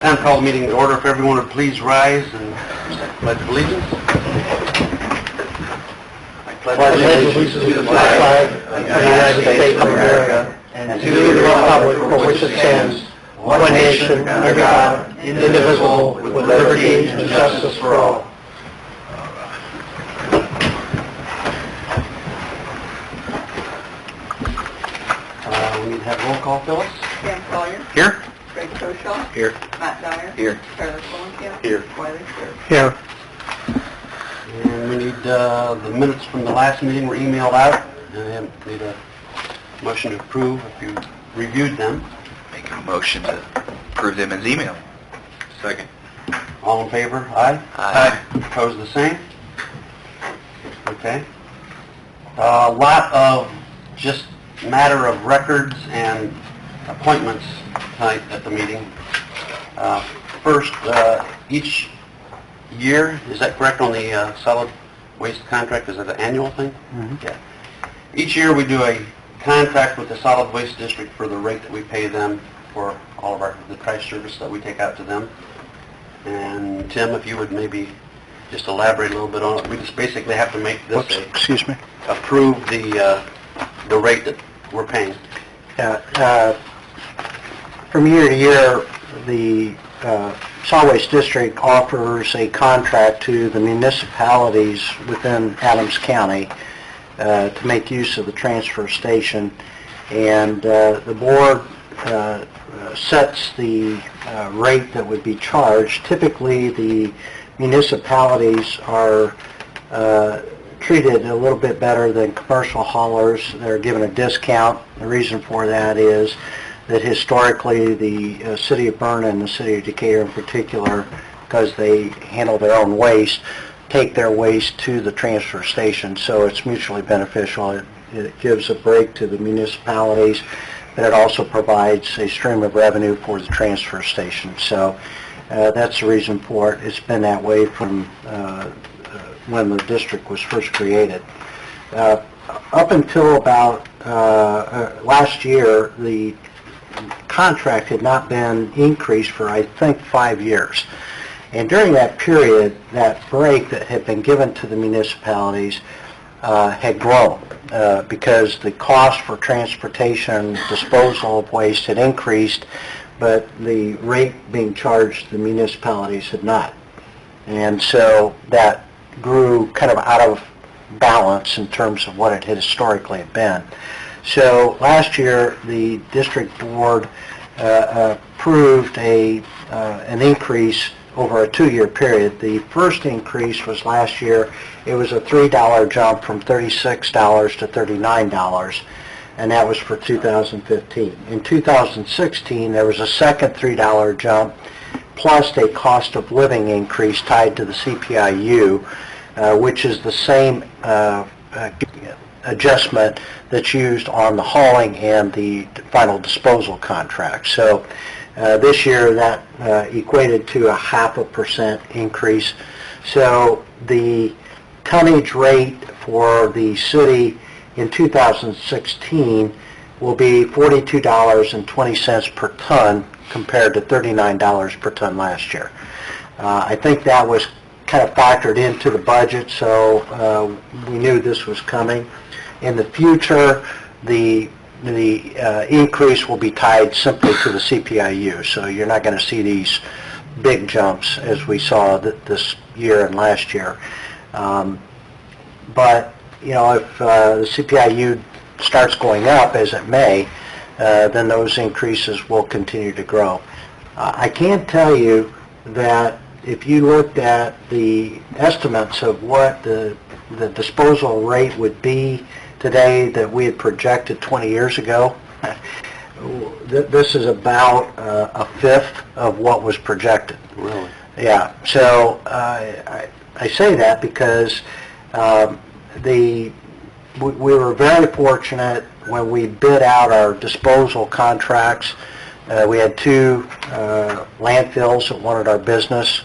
Time to call the meeting to order. If everyone would please rise and pledge allegiance. I pledge allegiance to the flag of the United States of America and to the republic for which it stands, one nation, under God, indivisible, with liberty and justice for all. We need to have roll call, Phyllis. Dan Collier. Here. Greg Koshaw. Here. Matt Dyer. Here. Tyler Fulenkamp. Here. Wiley Sir. Here. And we need the minutes from the last meeting were emailed out. And we need a motion to approve if you reviewed them. Make a motion to approve them as email. Second. All in favor? Aye? Aye. Opposed, the same? Okay. A lot of just matter of records and appointments tonight at the meeting. First, each year, is that correct on the solid waste contract? Is that an annual thing? Mm-hmm. Yeah. Each year we do a contract with the solid waste district for the rate that we pay them for all of the trash service that we take out to them. And Tim, if you would maybe just elaborate a little bit on it. We just basically have to make this Excuse me. approve the rate that we're paying. Yeah, from year to year, the solid waste district offers a contract to the municipalities within Adams County to make use of the transfer station, and the board sets the rate that would be charged. Typically, the municipalities are treated a little bit better than commercial haulers. They're given a discount. The reason for that is that historically the city of Berne and the city of Decatur in particular, because they handle their own waste, take their waste to the transfer station, so it's mutually beneficial. It gives a break to the municipalities, but it also provides a stream of revenue for the transfer station. So that's the reason for it. It's been that way from when the district was first created. Up until about last year, the contract had not been increased for, I think, 5 years. And during that period, that break that had been given to the municipalities had grown because the cost for transportation and disposal of waste had increased, but the rate being charged to the municipalities had not. And so that grew kind of out of balance in terms of what it had historically been. So last year, the district board approved an increase over a 2-year period. The first increase was last year. It was a $3 jump from $36 to $39, and that was for 2015. In 2016, there was a second $3 jump, plus a cost of living increase tied to the CPIU, which is the same adjustment that's used on the hauling and the final disposal contract. So this year that equated to a 0.5% increase. So the tonnage rate for the city in 2016 will be $42.20 per ton compared to $39 per ton last year. I think that was kind of factored into the budget, so we knew this was coming. In the future, the increase will be tied simply to the CPIU, so you're not going to see these big jumps as we saw this year and last year. But, you know, if the CPIU starts going up, as it may, then those increases will continue to grow. I can tell you that if you looked at the estimates of what the disposal rate would be today that we had projected 20 years ago, this is about a fifth of what was projected. Really? Yeah. So I say that because we were very fortunate when we bid out our disposal contracts. We had 2 landfills that wanted our business.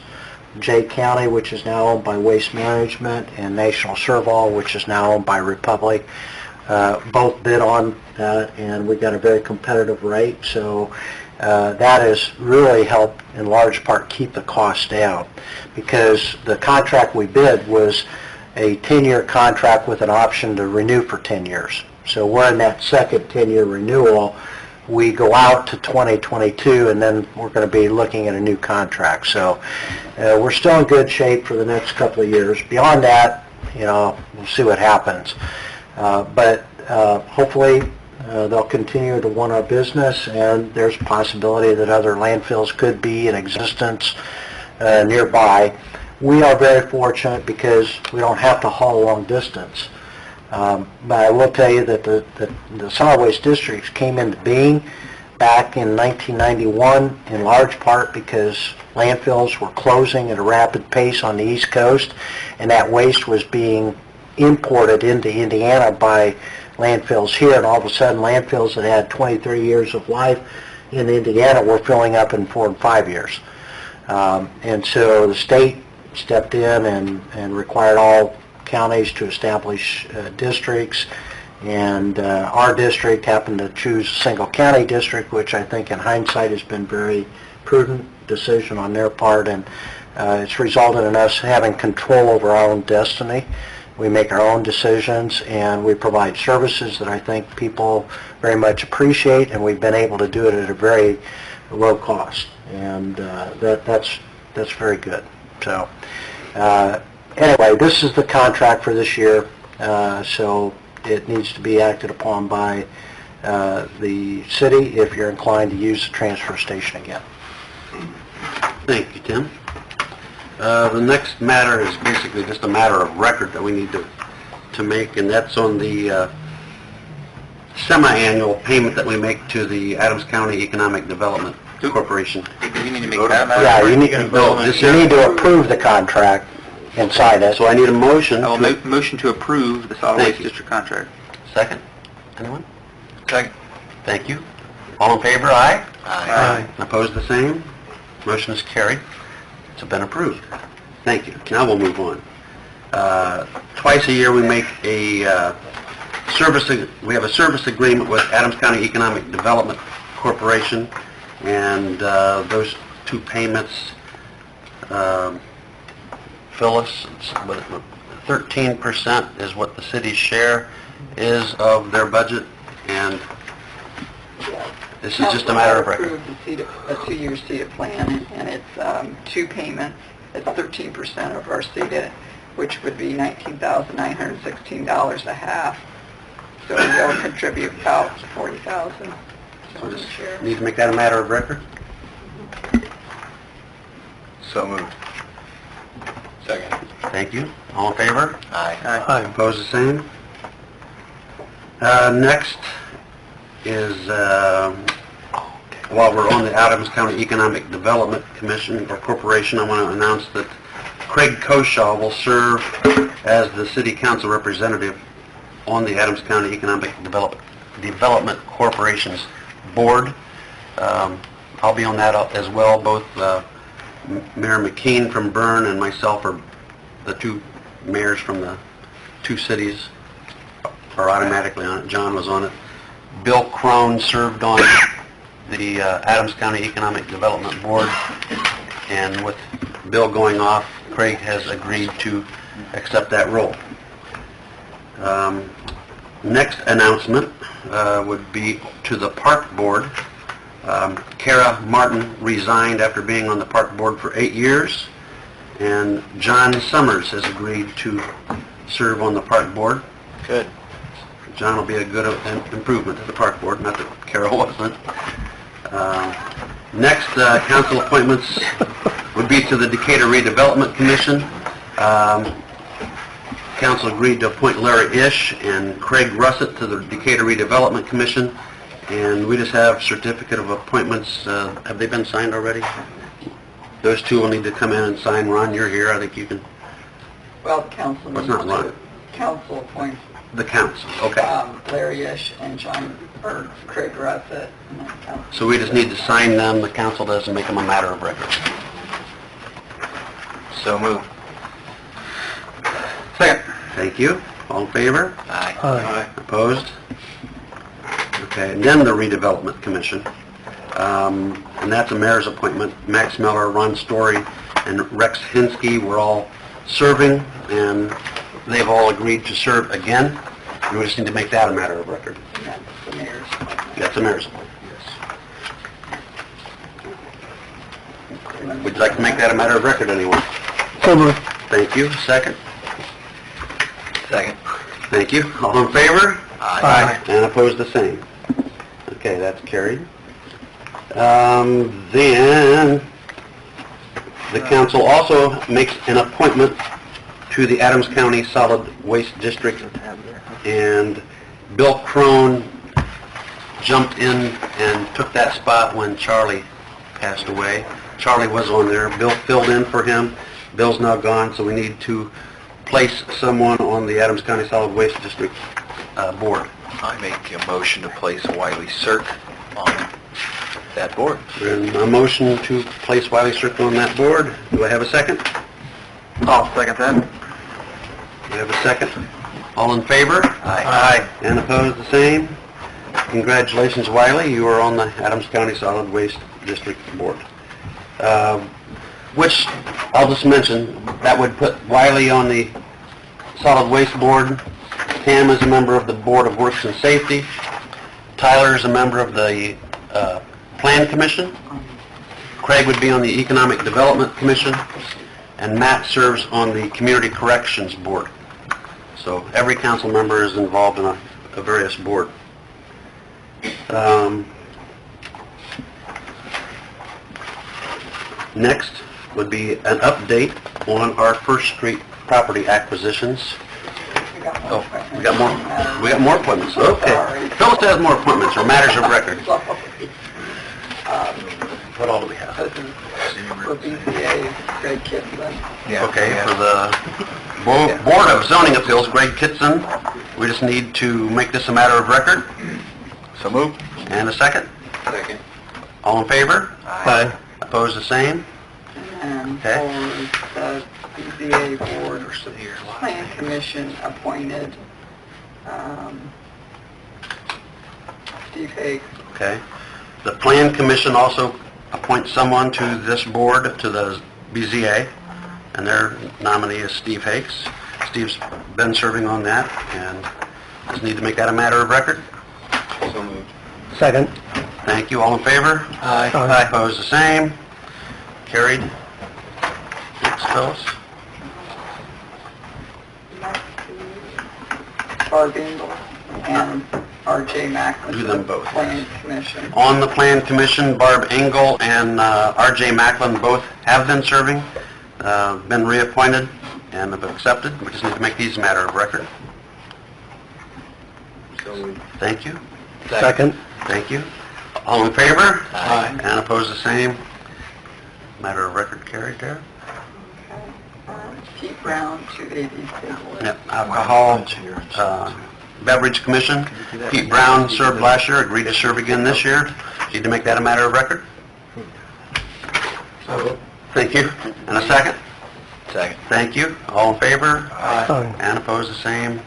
Jay County, which is now owned by Waste Management, and National Servol, which is now owned by Republic. Both bid on that, and we got a very competitive rate. So that has really helped in large part keep the cost down, because the contract we bid was a 10-year contract with an option to renew for 10 years. So we're in that second 10-year renewal. We go out to 2022, and then we're going to be looking at a new contract. So we're still in good shape for the next couple of years. Beyond that, we'll see what happens. But hopefully they'll continue to want our business, and there's a possibility that other landfills could be in existence nearby. We are very fortunate because we don't have to haul a long distance. But I will tell you that the solid waste districts came into being back in 1991 in large part because landfills were closing at a rapid pace on the East Coast, and that waste was being imported into Indiana by landfills here, and all of a sudden landfills that had 20, 30 years of life in Indiana were filling up in 4 and 5 years. And so the state stepped in and required all counties to establish districts, and our district happened to choose a single county district, which I think in hindsight has been very prudent decision on their part, and it's resulted in us having control over our own destiny. We make our own decisions, and we provide services that I think people very much appreciate, and we've been able to do it at a very low cost, and that's very good. So anyway, this is the contract for this year, so it needs to be acted upon by the city if you're inclined to use the transfer station again. Thank you, Tim. The next matter is basically just a matter of record that we need to make, and that's on the semi-annual payment that we make to the Adams County Economic Development Corporation. You need to make that matter. Yeah, you need No, to approve the contract and sign it. So I need a motion. I will motion to approve the solid Thank waste you. district contract. Second? Anyone? Second. Thank you. All in favor, aye? Aye. Opposed, the same? Motion is carried. It's been approved. Thank you. Now we'll move on. Twice a year we make a we have a service agreement with Adams County Economic Development Corporation, and those two payments, Phyllis, 13% is what the city's share is of their budget, and this is just a matter of record. Council approved a 2-year CETA plan, and it's 2 payments. It's 13% of our CETA, which would be $19,916 a half. So they'll contribute about $40,000 So to the just share. need to make that a matter of record. So moved. Second. Thank you. All in favor? Aye. Opposed, the same? Next is, while we're on the Adams County Economic Development Commission or Corporation, I want to announce that Craig Koshaw will serve as the City Council representative on the Adams County Economic Development Corporation's board. I'll be on that as well. Both Mayor McKean from Bern and myself are the 2 mayors from the 2 cities are automatically on it. John was on it. Bill Crone served on the Adams County Economic Development Board, and with Bill going off, Craig has agreed to accept that role. Next announcement would be to the Park Board. Kara Martin resigned after being on the Park Board for 8 years, and John Summers has agreed to serve on the Park Board. Good. John will be a good improvement to the Park Board, not that Kara wasn't. Next, council appointments would be to the Decatur Redevelopment Commission. Council agreed to appoint Larry Ish and Craig Russett to the Decatur Redevelopment Commission, and we just have certificate of appointments. Have they been signed already? Those 2 will need to come in and sign. Ron, you're here. I think you can. Well, the council Well, it's needs not to, right. council appoints The council, okay. Larry Ish and Craig Russett. And then council. So we just need to sign them. The council doesn't make them a matter of record. So moved. Second. Thank you. All in favor? Aye. Opposed? Okay, and then the Redevelopment Commission. And that's a mayor's appointment. Max Miller, Ron Story, and Rex Hinsky were all serving, and they've all agreed to serve again. And we just need to make that a matter of record. And that's the mayor's appointment. That's the mayor's appointment. Would you like to make that a matter of record, anyone? So moved. Thank you. Second? Second. Thank you. All in favor? Aye. And opposed, the same. Okay, that's carried. Then, the council also makes an appointment to the Adams County Solid Waste District, and Bill Crone jumped in and took that spot when Charlie passed away. Charlie was on there. Bill filled in for him. Bill's now gone, so we need to place someone on the Adams County Solid Waste District board. I make a motion to place Wiley Cirque on that board. And a motion to place Wiley Strickland on that board. Do I have a second? I'll second that. We have a second. All in favor? Aye. And opposed, the same. Congratulations, Wiley. You are on the Adams County Solid Waste District Board. Which, I'll just mention, that would put Wiley on the Solid Waste Board. Pam is a member of the Board of Works and Safety. Tyler is a member of the Plan Commission. Craig would be on the Economic Development Commission. And Matt serves on the Community Corrections Board. So every council member is involved in a various board. Next would be an update on our First Street property acquisitions. Oh, we got more appointments. Okay. Phyllis has more appointments, or matters of record. What all do we have? This is for BCA, Greg Kitson. Okay, for the Board of Zoning Appeals, Greg Kitson, we just need to make this a matter of record. So moved. And a second? Second. All in favor? Aye. Opposed, the same? And Okay. for the BCA Board Plan Commission appointed Steve Hague. Okay. The Plan Commission also appoints someone to this board, to the BZA, and their nominee is Steve Hakes. Steve's been serving on that, and just need to make that a matter of record. So moved. Second. Thank you. All in favor? Aye. Aye. Opposed, the same. Carried. Next, Phyllis. Barb Engel and R.J. Macklin. Do them both. Plan Commission. On the Plan Commission, Barb Engel and R.J. Macklin both have been serving, been reappointed, and have accepted. We just need to make these a matter of record. So moved. Thank you. Second. Thank you. All in favor? Aye. And opposed, the same. Matter of record carried there. Pete Brown, 280 Stable. Yep, Alcohol Beverage Commission. Pete Brown served last year, agreed to serve again this year. Need to make that a matter of record. Thank you. And a second? Second. Thank you. All in favor? Aye. And opposed, the same.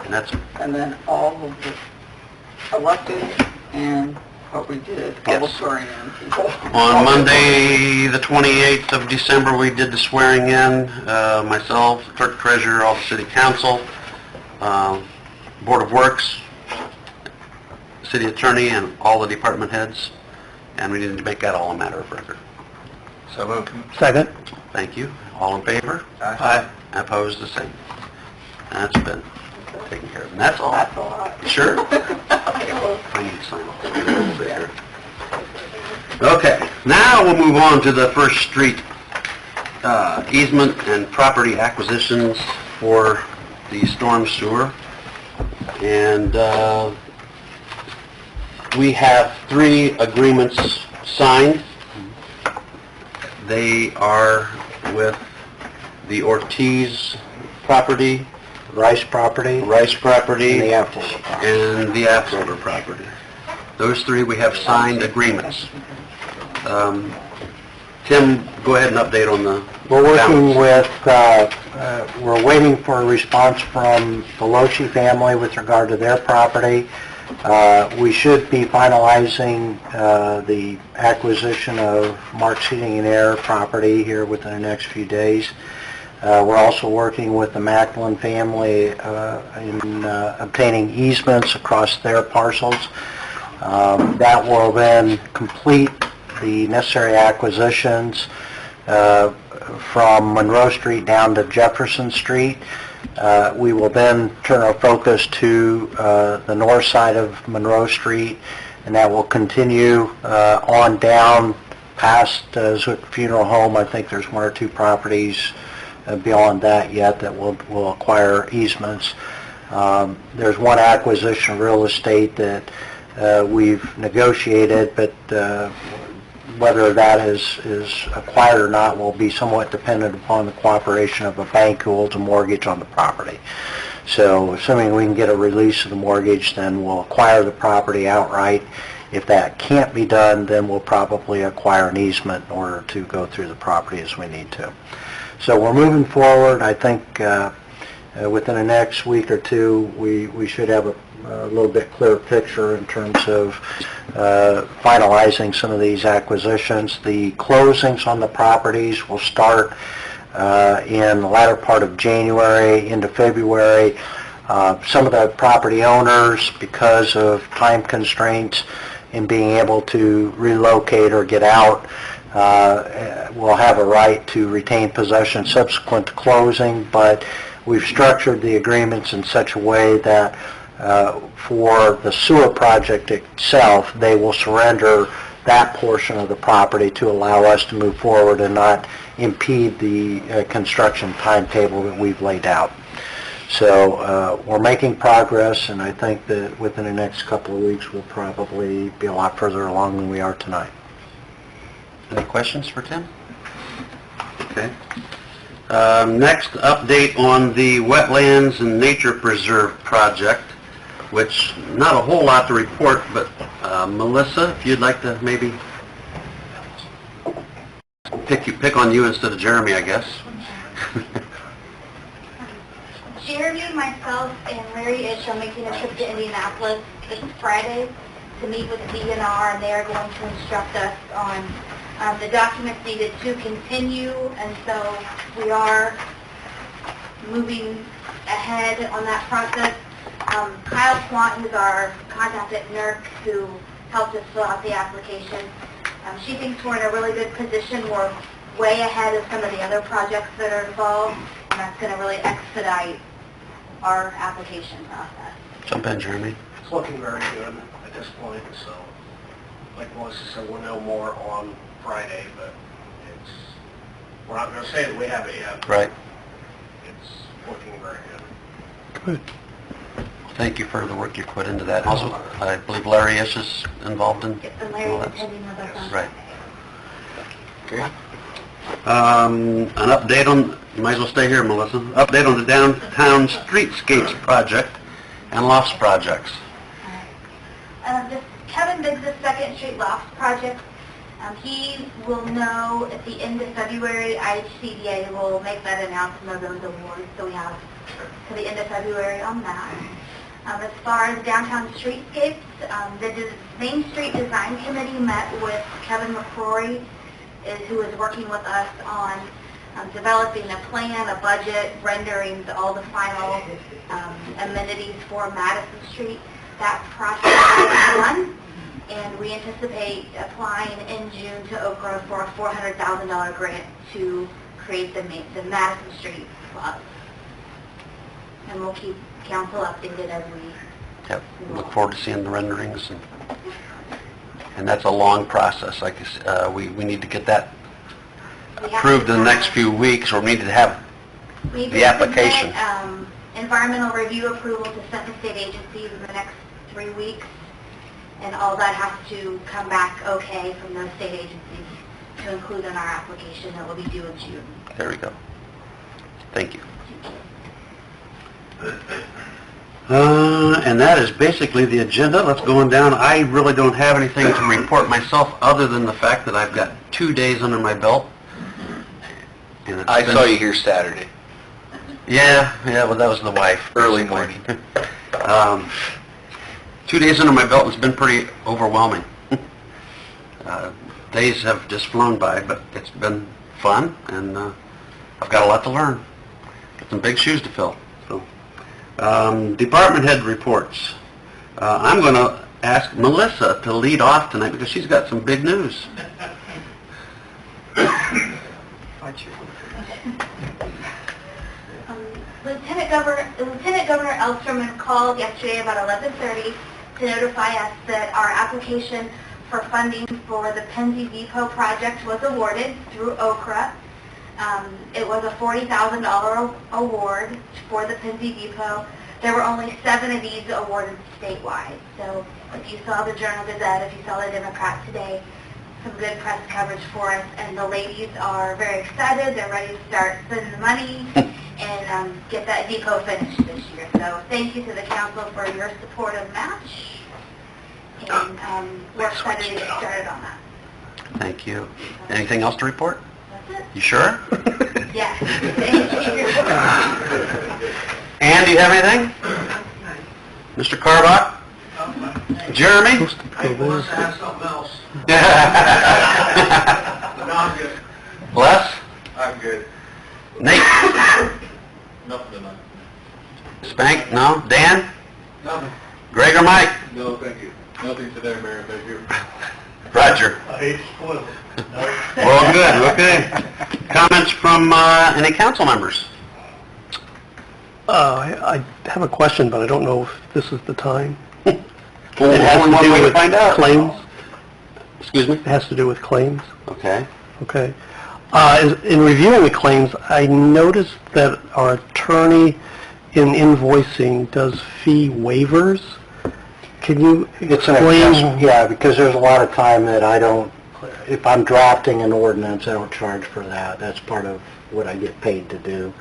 And that's, And then all of the elected and what we did, all the Yes. swearing in people. on Monday, the 28th of December, we did the swearing in, myself, the clerk treasurer, all the city council, Board of Works, city attorney, and all the department heads, and we need to make that all a matter of record. So moved. Second. Thank you. All in favor? Aye. And opposed, the same. That's been taken care of. And that's all. That's a lot. Sure? I need to sign off a little bit here. Okay, now we'll move on to the First Street easement and property acquisitions for the storm sewer. And we have 3 agreements signed. They are with the Ortiz property, Rice property. Rice property, And the Apfelder property. and the Apfelder property. Those 3, we have signed agreements. Tim, go ahead and update on the We're working balance. with, we're waiting for a response from the Loshi family with regard to their property. We should be finalizing the acquisition of Mark's Heating and Air property here within the next few days. We're also working with the Macklin family in obtaining easements across their parcels. That will then complete the necessary acquisitions from Monroe Street down to Jefferson Street. We will then turn our focus to the north side of Monroe Street, and that will continue on down past Zwick Funeral Home. I think there's one or two properties beyond that yet that will acquire easements. There's one acquisition of real estate that we've negotiated, but whether that is acquired or not will be somewhat dependent upon the cooperation of a bank who holds a mortgage on the property. So assuming we can get a release of the mortgage, then we'll acquire the property outright. If that can't be done, then we'll probably acquire an easement in order to go through the property as we need to. So we're moving forward. I think within the next week or two, we should have a little bit clearer picture in terms of finalizing some of these acquisitions. The closings on the properties will start in the latter part of January into February. Some of the property owners, because of time constraints in being able to relocate or get out, will have a right to retain possession subsequent to closing, but we've structured the agreements in such a way that for the sewer project itself, they will surrender that portion of the property to allow us to move forward and not impede the construction timetable that we've laid out. So we're making progress, and I think that within the next couple of weeks, we'll probably be a lot further along than we are tonight. Any questions for Tim? Okay. Next, update on the Wetlands and Nature Preserve project, which not a whole lot to report, but Melissa, if you'd like to maybe pick on you instead of Jeremy, I guess. Jeremy, myself, and Larry Ish are making a trip to Indianapolis this Friday to meet with the DNR, and they are going to instruct us on the documents needed to continue, and so we are moving ahead on that process. Kyle Swanton is our contact at NERC who helped us fill out the application. She thinks we're in a really good position. We're way ahead of some of the other projects that are involved, and that's going to really expedite our application process. Jump in, Jeremy. It's looking very good at this point, so like Melissa said, we'll know more on Friday, but we're not going to say that we have it yet. Right. It's looking very good. Good. Thank you for the work you put into that. Also, I believe Larry Ish is involved in Yep, and all Larry's that. attending with us on Right. Friday. Okay. An update on, you might as well stay here, Melissa. Update on the downtown streetscapes project and lofts projects. This Kevin Biggs' Second Street Lofts project, he will know at the end of February. IHCDA will make that announcement of those awards, so we have to the end of February on that. As far as downtown streetscapes, the Main Street Design Committee met with Kevin McCrory, who is working with us on developing a plan, a budget, rendering all the final amenities for Madison Street. That process is done, and we anticipate applying in June to Okra for a $400,000 grant to create the Madison Street Club. And we'll keep council updated as we... Yep. Look forward to seeing the renderings. And that's a long process. Like we need to get that we have approved to in the next have- few weeks, or we need to have we need the to application. submit, environmental review approval to certain state agencies in the next 3 weeks, and all that has to come back okay from those state agencies to include in our application that will be due in June. There we go. Thank you. And that is basically the agenda. Let's go on down. I really don't have anything to report myself other than the fact that I've got 2 days under my belt. And it's I been- saw you here Saturday. Yeah, well, that was the wife. Early morning. 2 days under my belt has been pretty overwhelming. Days have just flown by, but it's been fun, and I've got a lot to learn. Got some big shoes to fill. So, department head reports. I'm going to ask Melissa to lead off tonight because she's got some big news. Lieutenant Governor Elsterman called yesterday about 11:30 to notify us that our application for funding for the Pennsy Depot project was awarded through OKRA. It was a $40,000 award for the Pennsy Depot. There were only 7 of these awarded statewide. So if you saw the Journal-Gazette, if you saw the Democrat today, some good press coverage for us, and the ladies are very excited. They're ready to start spending the money and get that depot finished this year. So thank you to the council for your supportive match, and we're excited to get started on that. Thank you. Anything else to report? That's it. You sure? Yes. Thank you. Ann, do you have anything? Mr. Carbach? Jeremy? I want to ask something else. No, I'm good. Les? I'm good. Nate? Nothing tonight. Spank? No? Dan? Nothing. Greg or Mike? No, thank you. Nothing today, Mayor, thank you. Roger? I hate spoiled. Well, good, okay. Comments from any council members? I have a question, but I don't know if this is the time. It has to do with claims. Excuse me? It has to do with claims. Okay. Okay. In reviewing the claims, I noticed that our attorney in invoicing does fee waivers. Can you It's an explain? adjustment, yeah, because there's a lot of time that I don't, if I'm drafting an ordinance, I don't charge for that. That's part of what I get paid to do.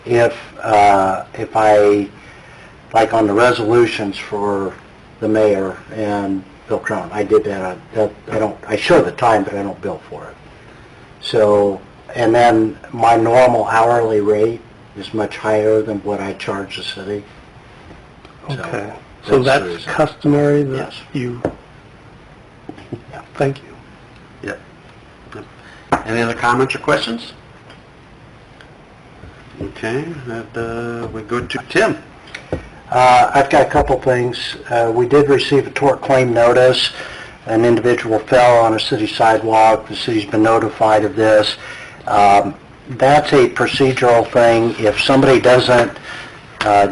If I, like on the resolutions for the mayor and Bill Crown, I did that, I show the time, but I don't bill for it. So, and then my normal hourly rate is much higher than what I charge the city. Okay. So So that's the that's reason. customary that Yes. you... Thank you. Yep. Any other comments or questions? Okay, and we go to Tim. I've got a couple things. We did receive a tort claim notice. An individual fell on a city sidewalk. The city's been notified of this. That's a procedural thing. If somebody doesn't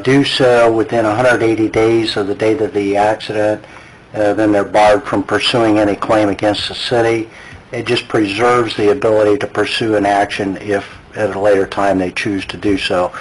do so within 180 days of the date of the accident, then they're barred from pursuing any claim against the city. It just preserves the ability to pursue an action if at a later time they choose to do so.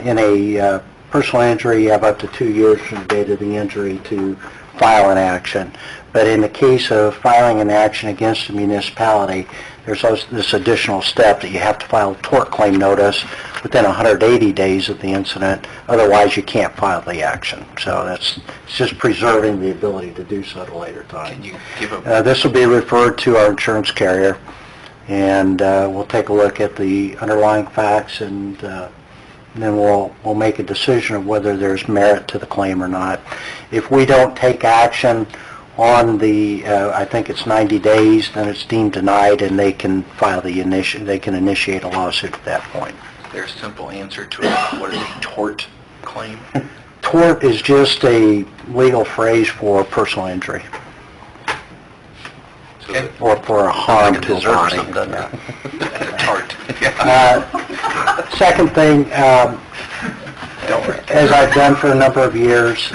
In a personal injury, you have up to 2 years from the date of the injury to file an action. But in the case of filing an action against a municipality, there's also this additional step that you have to file a tort claim notice within 180 days of the incident. Otherwise, you can't file the action. So it's just preserving the ability to do so at a later time. Can you give a, This will be referred to our insurance carrier, and we'll take a look at the underlying facts, and then we'll make a decision of whether there's merit to the claim or not. If we don't take action on the, I think it's 90 days, then it's deemed denied, and they can file they can initiate a lawsuit at that point. is there a simple answer to it? What is a tort claim? Tort is just a legal phrase for personal injury, So that- or for a harm Like a to a dessert or body. something, doesn't it? Yeah. a tart. Yeah. Second thing, as I've done for a number of years,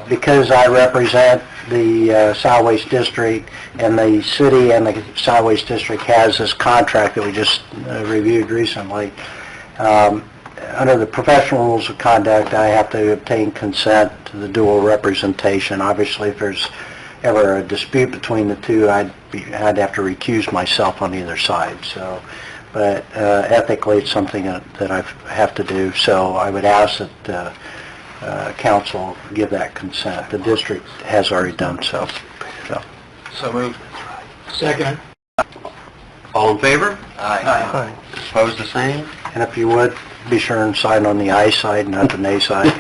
because I represent the solid waste district, and the city and the solid waste district has this contract that we just reviewed recently. Under the professional rules of conduct, I have to obtain consent to the dual representation. Obviously, if there's ever a dispute between the two, I'd have to recuse myself on either side. So, but ethically, it's something that I have to do. So I would ask that council give that consent. The district has already done so. So moved. Second. All in favor? Aye. Aye. Opposed, the same? And if you would, be sure and sign on the aye side, not the nay side.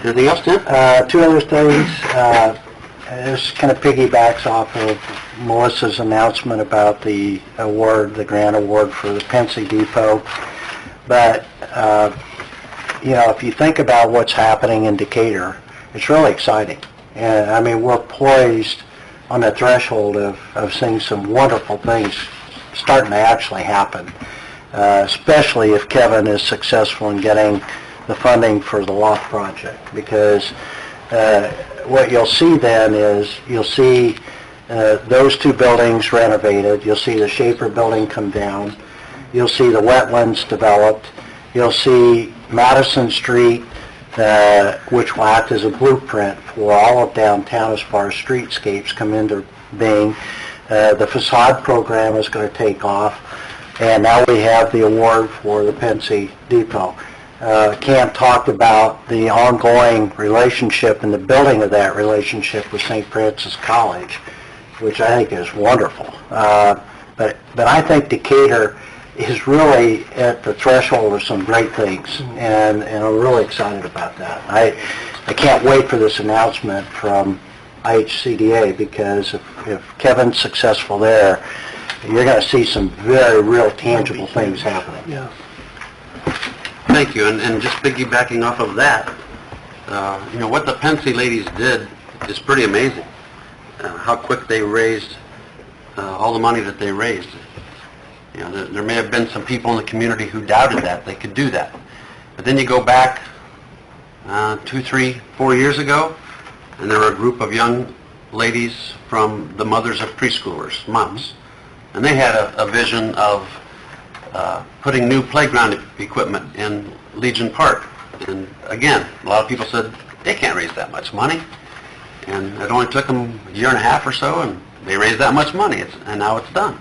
Anything else, Tim? Two other things. This kind of piggybacks off of Melissa's announcement about the award, the grant award for the Pensy Depot. But, if you think about what's happening in Decatur, it's really exciting. And, I mean, we're poised on the threshold of seeing some wonderful things starting to actually happen, especially if Kevin is successful in getting the funding for the loft project, because what you'll see then is you'll see those two buildings renovated, you'll see the Schaefer building come down, you'll see the wetlands developed, you'll see Madison Street, which will act as a blueprint for all of downtown as far as streetscapes come into being. The facade program is going to take off, and now we have the award for the Pensy Depot. Cam talked about the ongoing relationship and the building of that relationship with St. Francis College, which I think is wonderful. But I think Decatur is really at the threshold of some great things, and I'm really excited about that. I can't wait for this announcement from IHCDA, because if Kevin's successful there, you're going to see some very real tangible things happening. Yeah. Thank you, and just piggybacking off of that, what the Pensy ladies did is pretty amazing. How quick they raised all the money that they raised. There may have been some people in the community who doubted that they could do that. But then you go back 2, 3, 4 years ago, and there were a group of young ladies from the mothers of preschoolers, moms, and they had a vision of putting new playground equipment in Legion Park. And again, a lot of people said, they can't raise that much money. And it only took them a year and a half or so, and they raised that much money, and now it's done.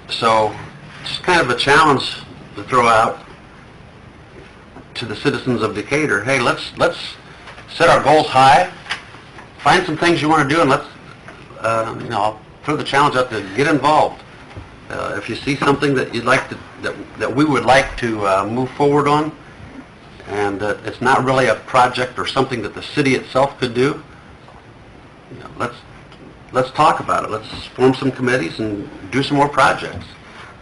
So it's kind of a challenge to throw out to the citizens of Decatur. Hey, let's set our goals high, find some things you want to do, and let's, I'll throw the challenge out to get involved. If you see something that you'd like to, that we would like to move forward on, and it's not really a project or something that the city itself could do, let's talk about it. Let's form some committees and do some more projects.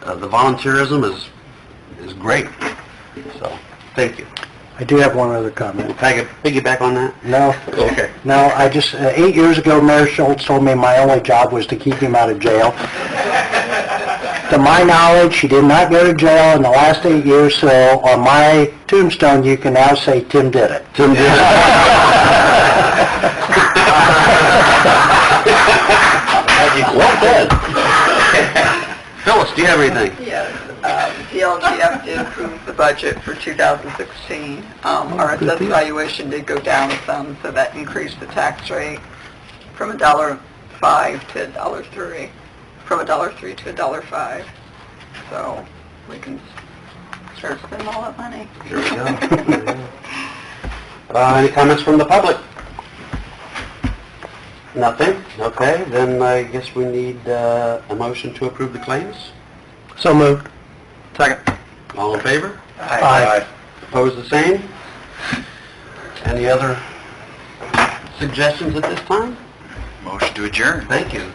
The volunteerism is great. So, thank you. I do have one other comment. Can I piggyback on that? No. Okay. No, I just, 8 years ago, Mayor Schultz told me my only job was to keep him out of jail. To my knowledge, he did not go to jail in the last 8 years, so on my tombstone, you can now say Tim did it. Tim did it. Well said. Phyllis, do you have anything? Yes, DLGF did approve the budget for 2016. Our assessed valuation did go down some, so that increased the tax rate from $1.05 to $1.03, from $1.03 to $1.05. So we can start spending all that money. There we go. Any comments from the public? Nothing? Okay, then I guess we need a motion to approve the claims. So moved. Second. All in favor? Aye. Opposed, the same? Any other suggestions at this time? Motion to adjourn. Thank you.